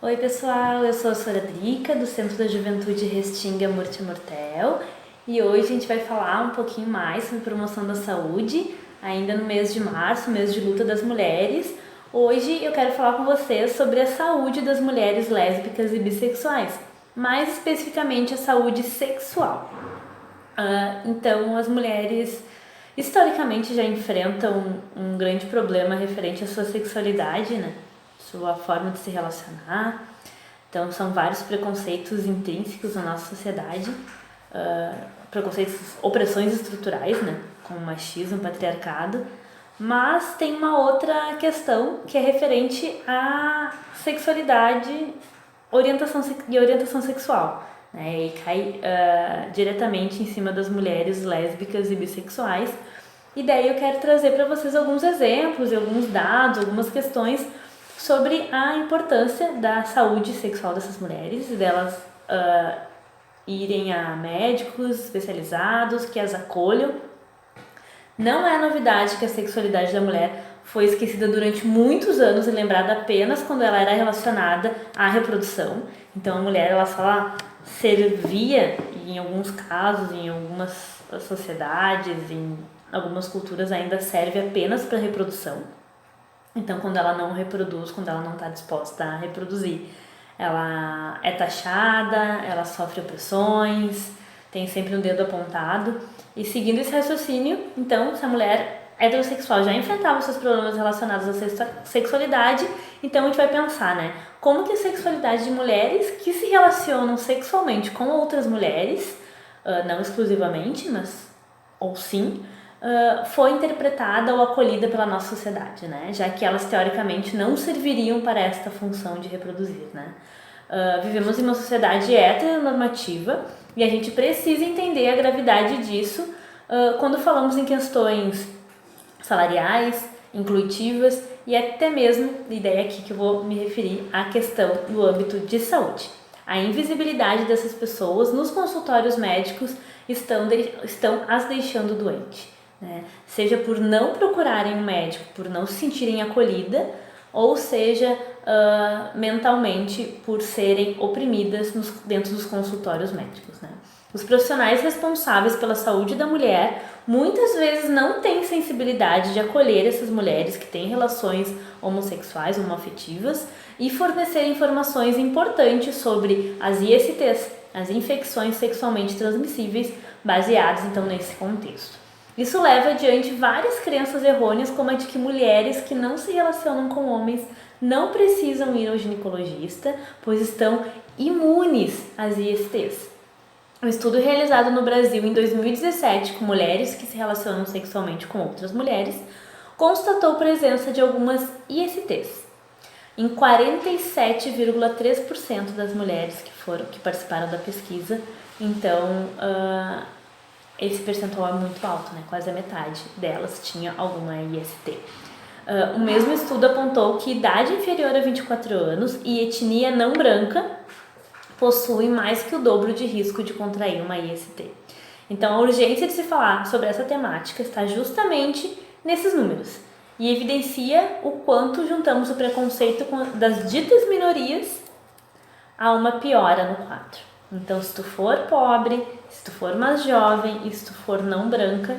Oi pessoal, eu sou a Sora Drica, do Centro da Juventude Restinga Murtimortel, e hoje a gente vai falar um pouquinho mais sobre promoção da saúde, ainda no mês de março, mês de luta das mulheres. Hoje eu quero falar com vocês sobre a saúde das mulheres lésbicas e bissexuais, mais especificamente a saúde sexual. Então, as mulheres historicamente já enfrentam um grande problema referente à sua sexualidade, né? Sua forma de se relacionar. Então, são vários preconceitos intrínsecos na nossa sociedade, preconceitos, opressões estruturais, né? Como machismo, patriarcado. Mas tem uma outra questão que é referente à sexualidade e orientação sexual, né? E cai diretamente em cima das mulheres lésbicas e bissexuais. E daí eu quero trazer para vocês alguns exemplos e alguns dados, algumas questões sobre a importância da saúde sexual dessas mulheres e delas irem a médicos especializados que as acolham. Não é novidade que a sexualidade da mulher foi esquecida durante muitos anos e lembrada apenas quando ela era relacionada à reprodução. Então a mulher ela só servia, em alguns casos, em algumas sociedades, em algumas culturas ainda serve apenas para reprodução. Então, quando ela não reproduz, quando ela não está disposta a reproduzir, ela é taxada, ela sofre opressões, tem sempre um dedo apontado. E seguindo esse raciocínio, então, se a mulher heterossexual já enfrentava seus problemas relacionados à sexualidade, então a gente vai pensar, né? Como que a sexualidade de mulheres que se relacionam sexualmente com outras mulheres, não exclusivamente, mas ou sim, foi interpretada ou acolhida pela nossa sociedade, né? Já que elas teoricamente não serviriam para esta função de reproduzir, né? Vivemos em uma sociedade heteronormativa e a gente precisa entender a gravidade disso quando falamos em questões salariais, inclutivas e até mesmo, ideia aqui que eu vou me referir à questão do âmbito de saúde. A invisibilidade dessas pessoas nos consultórios médicos estão as deixando doente, né? Seja por não procurarem um médico, por não se sentirem acolhida, ou seja, mentalmente por serem oprimidas dentro dos consultórios médicos, né? Os profissionais responsáveis pela saúde da mulher muitas vezes não têm sensibilidade de acolher essas mulheres que têm relações homossexuais, homoafetivas e fornecer informações importantes sobre as ISTs, as infecções sexualmente transmissíveis, baseadas então nesse contexto. Isso leva adiante várias crenças errôneas, como a de que mulheres que não se relacionam com homens não precisam ir ao ginecologista, pois estão imunes às ISTs. Um estudo realizado no Brasil em 2017 com mulheres que se relacionam sexualmente com outras mulheres constatou presença de algumas ISTs em 47,3% das mulheres que participaram da pesquisa. Então, esse percentual é muito alto, né? Quase a metade delas tinha alguma IST. O mesmo estudo apontou que idade inferior a 24 anos e etnia não branca possuem mais que o dobro de risco de contrair uma IST. Então, a urgência de se falar sobre essa temática está justamente nesses números e evidencia o quanto juntamos o preconceito das ditas minorias a uma piora no quadro. Então, se tu for pobre, se tu for mais jovem e se tu for não branca,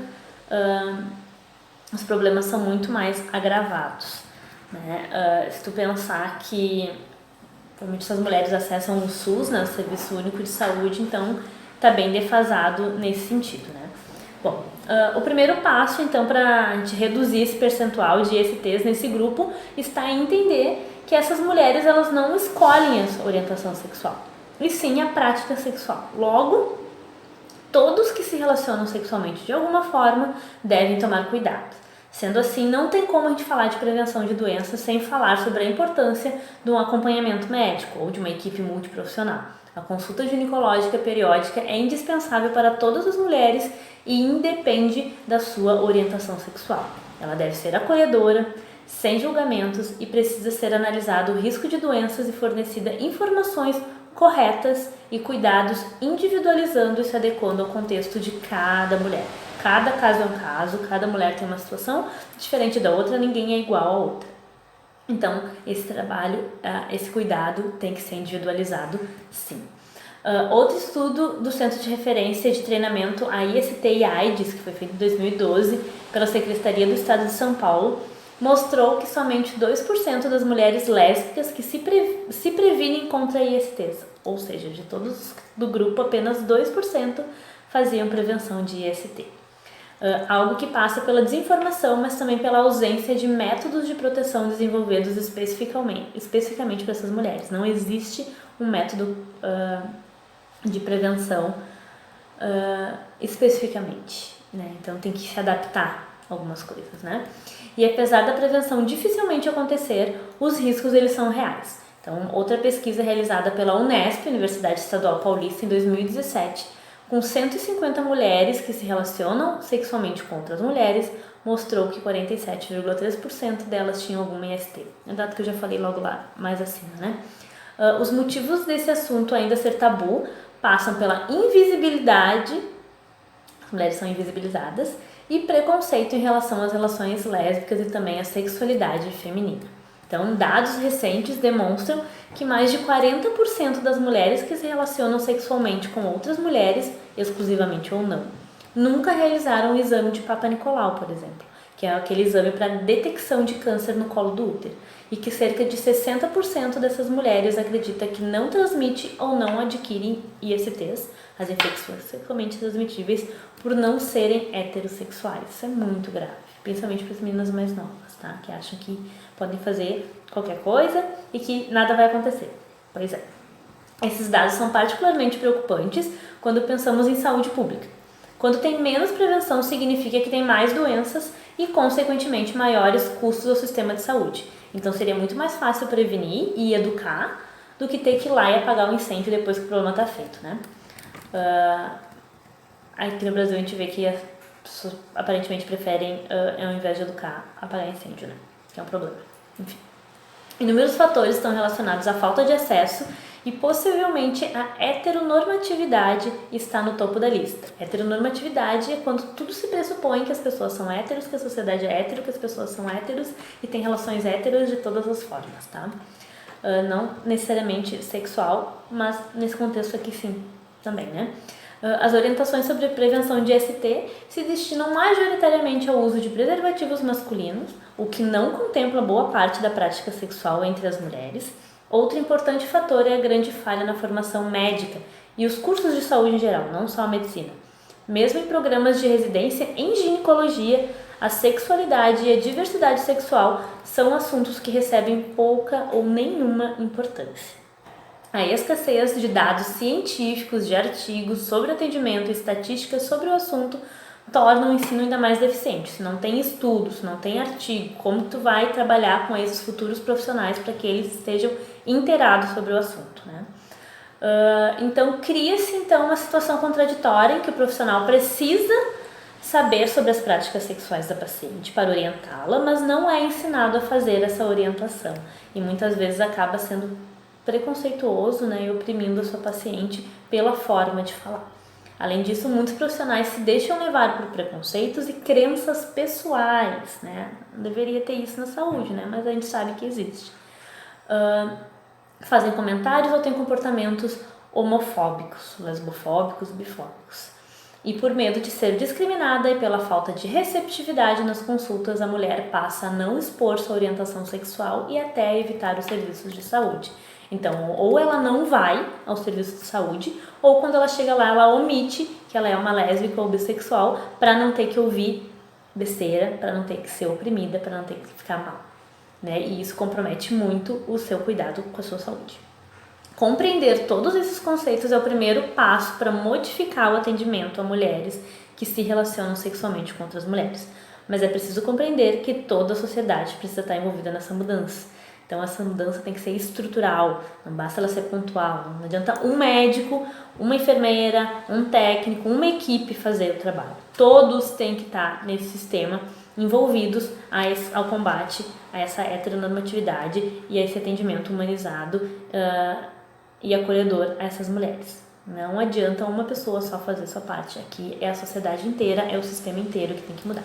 os problemas são muito mais agravados, né? Se tu pensar que muitas mulheres acessam o SUS, né, o Serviço Único de Saúde, então está bem defasado nesse sentido, né? Bom, o primeiro passo, então, para a gente reduzir esse percentual de ISTs nesse grupo está em entender que essas mulheres elas não escolhem a sua orientação sexual, e sim a prática sexual. Logo, todos que se relacionam sexualmente de alguma forma devem tomar cuidado. Sendo assim, não tem como a gente falar de prevenção de doenças sem falar sobre a importância de um acompanhamento médico ou de uma equipe multiprofissional. A consulta ginecológica periódica é indispensável para todas as mulheres e independe da sua orientação sexual. Ela deve ser acolhedora, sem julgamentos e precisa ser analisado o risco de doenças e fornecida informações corretas e cuidados individualizando e se adequando ao contexto de cada mulher. Cada caso é um caso, cada mulher tem uma situação diferente da outra, ninguém é igual a outra. Então, esse trabalho, esse cuidado tem que ser individualizado, sim. Outro estudo do Centro de Referência de Treinamento, a IST e AIDS, que foi feito em 2012 pela Secretaria do Estado de São Paulo, mostrou que somente 2% das mulheres lésbicas que se previnem contra ISTs, ou seja, de todos do grupo, apenas 2% faziam prevenção de IST. Algo que passa pela desinformação, mas também pela ausência de métodos de proteção desenvolvidos especificamente para essas mulheres. Não existe um método de prevenção especificamente, né? Então tem que se adaptar a algumas coisas, né? E apesar da prevenção dificilmente acontecer, os riscos eles são reais. Então, outra pesquisa realizada pela Unesp, Universidade Estadual Paulista, em 2017, com 150 mulheres que se relacionam sexualmente com outras mulheres, mostrou que 47,3% delas tinham alguma IST. É um dado que eu já falei logo lá mais acima, né? Os motivos desse assunto ainda ser tabu passam pela invisibilidade, as mulheres são invisibilizadas, e preconceito em relação às relações lésbicas e também à sexualidade feminina. Então, dados recentes demonstram que mais de 40% das mulheres que se relacionam sexualmente com outras mulheres, exclusivamente ou não, nunca realizaram o exame de Papa Nicolau, por exemplo, que é aquele exame para detecção de câncer no colo do útero, e que cerca de 60% dessas mulheres acredita que não transmite ou não adquirem ISTs, as infecções sexualmente transmitíveis, por não serem heterossexuais. Isso é muito grave, principalmente para as meninas mais novas, tá? Que acham que podem fazer qualquer coisa e que nada vai acontecer. Pois é. Esses dados são particularmente preocupantes quando pensamos em saúde pública. Quando tem menos prevenção, significa que tem mais doenças e, consequentemente, maiores custos ao sistema de saúde. Então, seria muito mais fácil prevenir e educar do que ter que ir lá e apagar o incêndio depois que o problema está feito, né? Aqui no Brasil a gente vê que as pessoas aparentemente preferem, ao invés de educar, apagar incêndio, né? Que é um problema. Enfim. Inúmeros fatores estão relacionados à falta de acesso e possivelmente a heteronormatividade está no topo da lista. Heteronormatividade é quando tudo se pressupõe que as pessoas são héteros, que a sociedade é hétero, que as pessoas são héteros e têm relações héteros de todas as formas, tá? Não necessariamente sexual, mas nesse contexto aqui sim, também, né? As orientações sobre prevenção de ST se destinam majoritariamente ao uso de preservativos masculinos, o que não contempla boa parte da prática sexual entre as mulheres. Outro importante fator é a grande falha na formação médica e os cursos de saúde em geral, não só a medicina. Mesmo em programas de residência em ginecologia, a sexualidade e a diversidade sexual são assuntos que recebem pouca ou nenhuma importância. A escassez de dados científicos, de artigos sobre atendimento e estatísticas sobre o assunto torna o ensino ainda mais deficiente. Se não tem estudo, se não tem artigo, como tu vai trabalhar com esses futuros profissionais para que eles estejam inteirados sobre o assunto, né? Então, cria-se uma situação contraditória em que o profissional precisa saber sobre as práticas sexuais da paciente para orientá-la, mas não é ensinado a fazer essa orientação e muitas vezes acaba sendo preconceituoso, né, e oprimindo a sua paciente pela forma de falar. Além disso, muitos profissionais se deixam levar por preconceitos e crenças pessoais, né? Não deveria ter isso na saúde, né? Mas a gente sabe que existe. Fazem comentários ou têm comportamentos homofóbicos, lesbofóbicos, bifóbicos. E por medo de ser discriminada e pela falta de receptividade nas consultas, a mulher passa a não expor sua orientação sexual e até a evitar os serviços de saúde. Então, ou ela não vai ao serviço de saúde, ou quando ela chega lá, ela omite que ela é uma lésbica ou bissexual para não ter que ouvir besteira, para não ter que ser oprimida, para não ter que ficar mal, né? E isso compromete muito o seu cuidado com a sua saúde. Compreender todos esses conceitos é o primeiro passo para modificar o atendimento a mulheres que se relacionam sexualmente com outras mulheres. Mas é preciso compreender que toda a sociedade precisa estar envolvida nessa mudança. Então, essa mudança tem que ser estrutural, não basta ela ser pontual. Não adianta um médico, uma enfermeira, um técnico, uma equipe fazer o trabalho. Todos têm que estar nesse sistema envolvidos ao combate a essa heteronormatividade e a esse atendimento humanizado e acolhedor a essas mulheres. Não adianta uma pessoa só fazer sua parte. Aqui é a sociedade inteira, é o sistema inteiro que tem que mudar.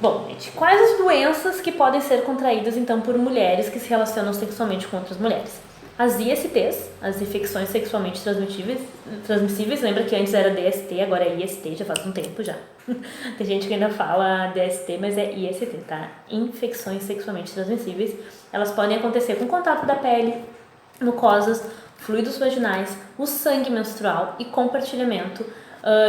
Bom, gente, quais as doenças que podem ser contraídas, então, por mulheres que se relacionam sexualmente com outras mulheres? As ISTs, as infecções sexualmente transmissíveis, lembra que antes era DST, agora é IST, já faz um tempo já. Tem gente que ainda fala DST, mas é IST, tá? Infecções sexualmente transmissíveis. Elas podem acontecer com contato da pele, mucosas, fluidos vaginais, o sangue menstrual e compartilhamento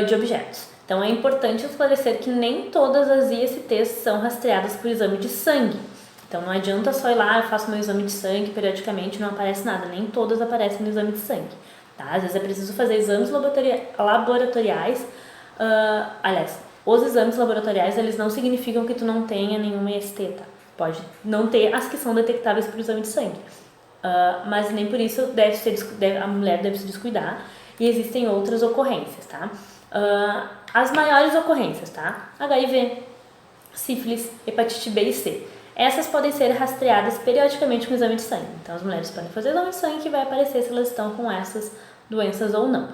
de objetos. Então é importante esclarecer que nem todas as ISTs são rastreadas por exame de sangue. Então não adianta só ir lá, eu faço meu exame de sangue periodicamente, não aparece nada, nem todas aparecem no exame de sangue. Tá? Às vezes é preciso fazer exames laboratoriais, aliás, os exames laboratoriais eles não significam que tu não tenha nenhuma IST, tá? Pode não ter as que são detectáveis por exame de sangue, mas nem por isso a mulher deve se descuidar e existem outras ocorrências, tá? As maiores ocorrências, tá? HIV, sífilis, hepatite B e C. Essas podem ser rastreadas periodicamente com exame de sangue. Então, as mulheres podem fazer exame de sangue que vai aparecer se elas estão com essas doenças ou não.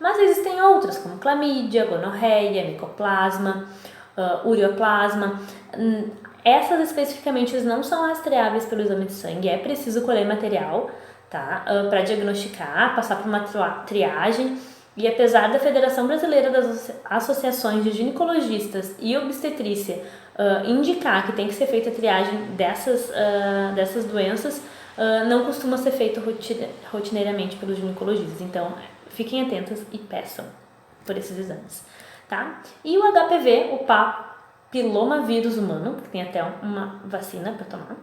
Mas existem outras, como clamídia, gonorreia, micoplasma, ureoplasma. Essas especificamente não são rastreáveis pelo exame de sangue, é preciso colher material, tá? Para diagnosticar, passar por uma triagem. E apesar da Federação Brasileira das Associações de Ginecologistas e Obstetrícia indicar que tem que ser feita a triagem dessas doenças, não costuma ser feito rotineiramente pelos ginecologistas. Então, fiquem atentas e peçam por esses exames, tá? E o HPV, o papilomavírus humano, que tem até uma vacina para tomar,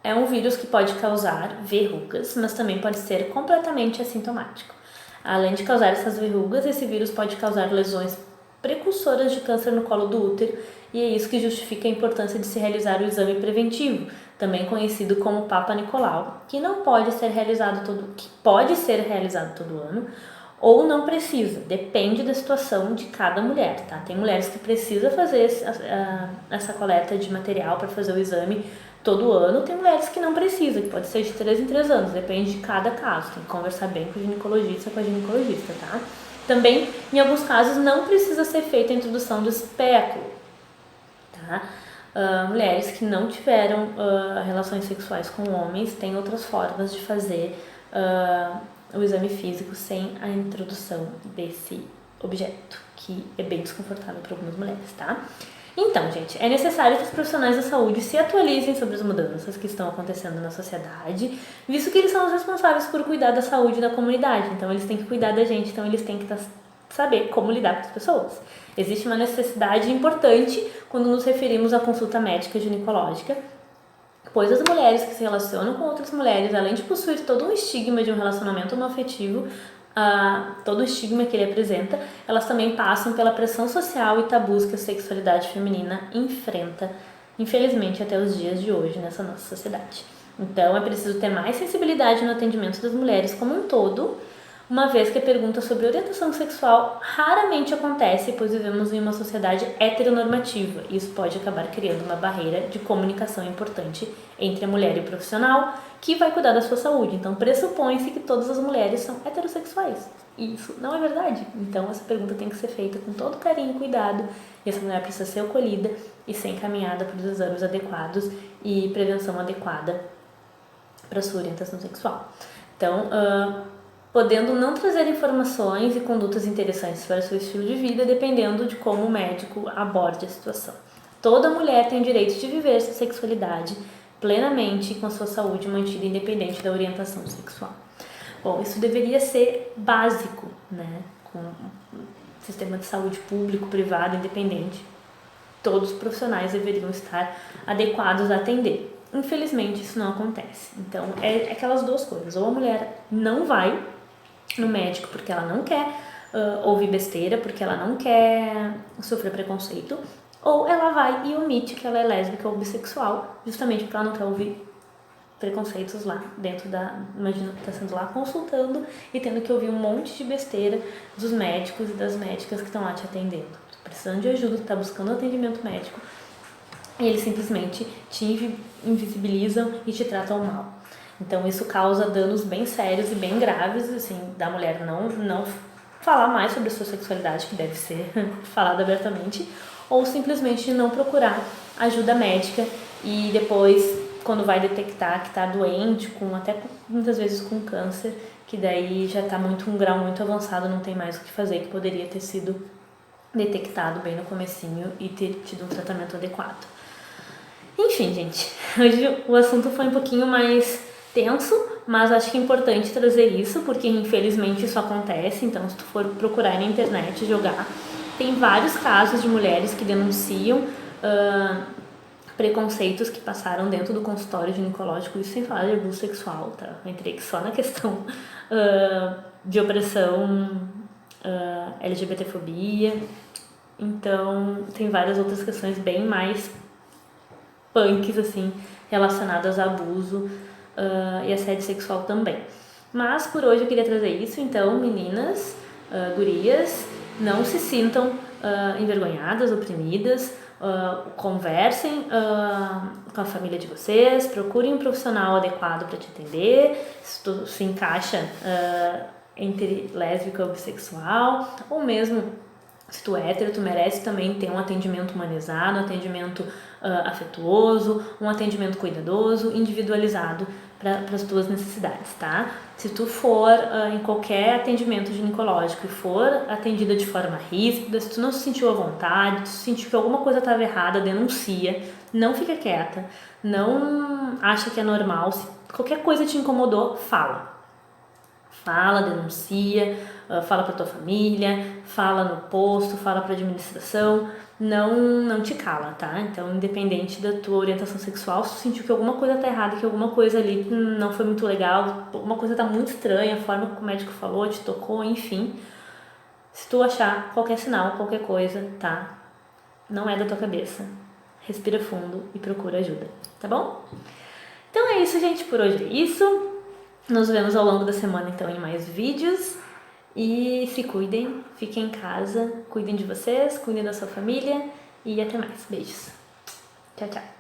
é um vírus que pode causar verrugas, mas também pode ser completamente assintomático. Além de causar essas verrugas, esse vírus pode causar lesões precursoras de câncer no colo do útero, e é isso que justifica a importância de se realizar o exame preventivo, também conhecido como Papa Nicolau, que pode ser realizado todo ano, ou não precisa, depende da situação de cada mulher, tá? Tem mulheres que precisam fazer essa coleta de material para fazer o exame todo ano, tem mulheres que não precisam, que pode ser de 3 em 3 anos, depende de cada caso, tem que conversar bem com o ginecologista, com a ginecologista, tá? Também, em alguns casos, não precisa ser feita a introdução do espéculo, tá? Mulheres que não tiveram relações sexuais com homens têm outras formas de fazer o exame físico sem a introdução desse objeto, que é bem desconfortável para algumas mulheres, tá? Então, gente, é necessário que os profissionais da saúde se atualizem sobre as mudanças que estão acontecendo na sociedade, visto que eles são os responsáveis por cuidar da saúde da comunidade. Então, eles têm que cuidar da gente, então eles têm que saber como lidar com as pessoas. Existe uma necessidade importante quando nos referimos à consulta médica ginecológica, pois as mulheres que se relacionam com outras mulheres, além de possuir todo um estigma de um relacionamento homoafetivo, todo o estigma que ele apresenta, elas também passam pela pressão social e tabus que a sexualidade feminina enfrenta, infelizmente, até os dias de hoje nessa nossa sociedade. Então, é preciso ter mais sensibilidade no atendimento das mulheres como um todo, uma vez que a pergunta sobre orientação sexual raramente acontece, pois vivemos em uma sociedade heteronormativa, e isso pode acabar criando uma barreira de comunicação importante entre a mulher e o profissional, que vai cuidar da sua saúde. Então, pressupõe-se que todas as mulheres são heterossexuais. E isso não é verdade. Então, essa pergunta tem que ser feita com todo carinho e cuidado, e essa mulher precisa ser acolhida e ser encaminhada para os exames adequados e prevenção adequada para a sua orientação sexual. Então, podendo não trazer informações e condutas interessantes para o seu estilo de vida, dependendo de como o médico aborde a situação. Toda mulher tem o direito de viver sua sexualidade plenamente com a sua saúde mantida independente da orientação sexual. Bom, isso deveria ser básico, né? Com um sistema de saúde público, privado, independente. Todos os profissionais deveriam estar adequados a atender. Infelizmente, isso não acontece. Então, é aquelas duas coisas. Ou a mulher não vai no médico porque ela não quer ouvir besteira, porque ela não quer sofrer preconceito, ou ela vai e omite que ela é lésbica ou bissexual, justamente porque ela não quer ouvir preconceitos lá dentro imagina que está sendo lá consultando e tendo que ouvir um monte de besteira dos médicos e das médicas que estão lá te atendendo. Tô precisando de ajuda, está buscando atendimento médico, e eles simplesmente te invisibilizam e te tratam mal. Então isso causa danos bem sérios e bem graves, assim, da mulher não falar mais sobre a sua sexualidade, que deve ser falada abertamente, ou simplesmente não procurar ajuda médica e depois, quando vai detectar que está doente, até muitas vezes com câncer, que daí já está um grau muito avançado, não tem mais o que fazer, que poderia ter sido detectado bem no comecinho e ter tido um tratamento adequado. Enfim, gente, hoje o assunto foi um pouquinho mais tenso, mas acho que é importante trazer isso, porque infelizmente isso acontece. Então, se tu for procurar na internet, jogar, tem vários casos de mulheres que denunciam preconceitos que passaram dentro do consultório ginecológico, isso sem falar de abuso sexual, tá? Eu entrei aqui só na questão de opressão, LGBTfobia. Então, tem várias outras questões bem mais punks, assim, relacionadas a abuso e assédio sexual também. Mas por hoje eu queria trazer isso, então, meninas, gurias, não se sintam envergonhadas, oprimidas, conversem com a família de vocês, procurem um profissional adequado para te atender, se tu se encaixa entre lésbica ou bissexual, ou mesmo se tu é hétero, tu merece também ter um atendimento humanizado, um atendimento afetuoso, um atendimento cuidadoso, individualizado para as tuas necessidades, tá? Se tu for em qualquer atendimento ginecológico e for atendida de forma ríspida, se tu não se sentiu à vontade, se tu sentiu que alguma coisa estava errada, denuncia, não fica quieta, não acha que é normal, se qualquer coisa te incomodou, fala, denuncia, fala para tua família, fala no posto, fala para administração, não te cala, tá? Então, independente da tua orientação sexual, se tu sentiu que alguma coisa tá errada, que alguma coisa ali não foi muito legal, alguma coisa tá muito estranha, a forma que o médico falou, te tocou, enfim, se tu achar qualquer sinal, qualquer coisa, tá? Não é da tua cabeça. Respira fundo e procura ajuda, tá bom? Então é isso, gente, por hoje é isso. Nos vemos ao longo da semana, então, em mais vídeos. E se cuidem, fiquem em casa, cuidem de vocês, cuidem da sua família e até mais. Beijos. Tchau, tchau.